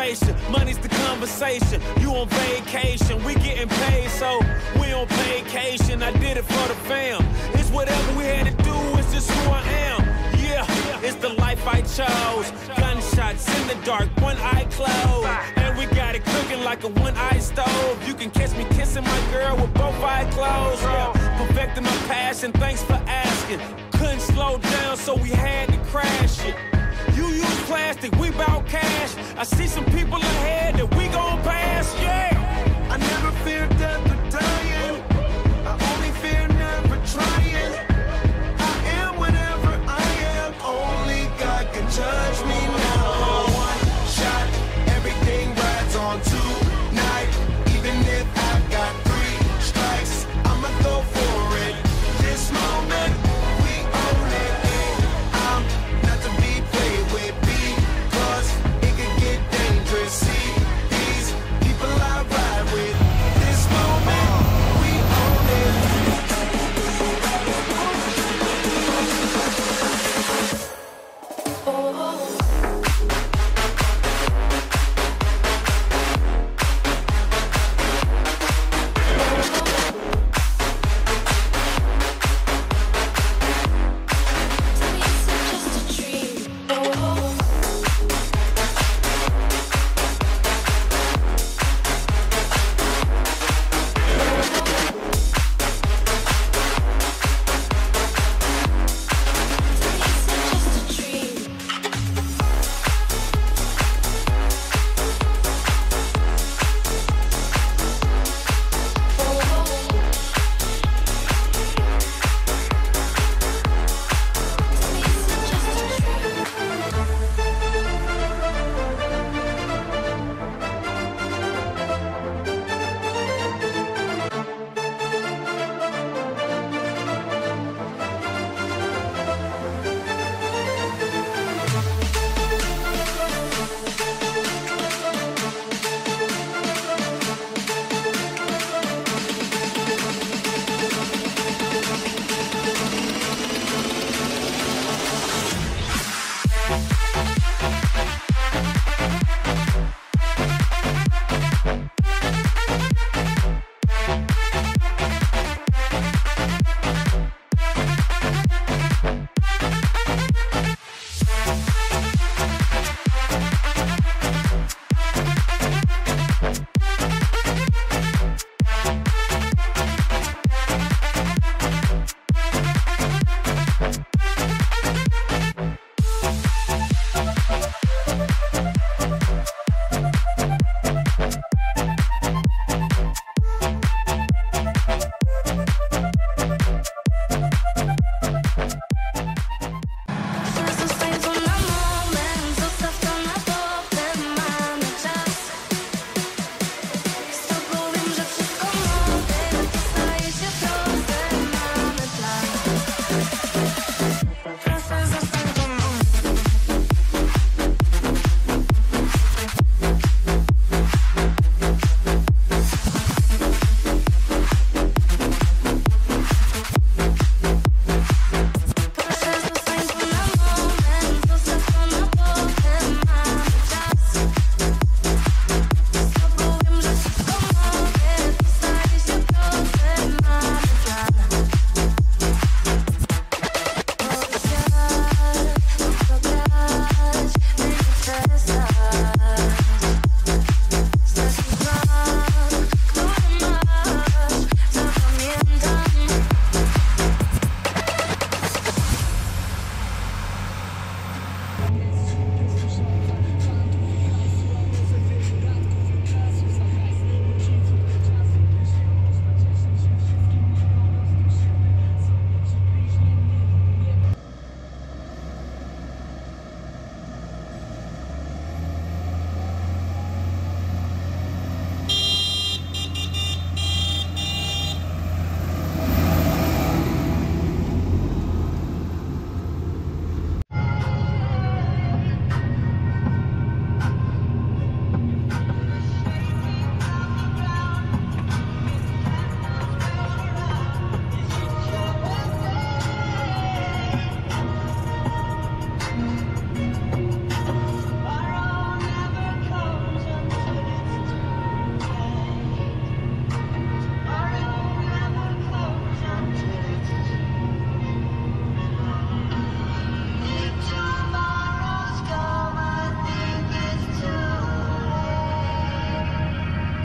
motivation. Money's the conversation. You on vacation, we getting paid, so we on vacation. I did it for the fam. It's whatever we had to do, it's just who I am. Yeah, it's the life I chose. Gunshots in the dark, one eye closed. And we got it cooking like a one-eye stove. You can catch me kissing my girl with both eyes closed. Yeah, perfecting my passion, thanks for asking. Couldn't slow down, so we had to crash it. You use plastic, we bout cash. I see some people ahead that we gon' pass, yeah. I never feared death or dying.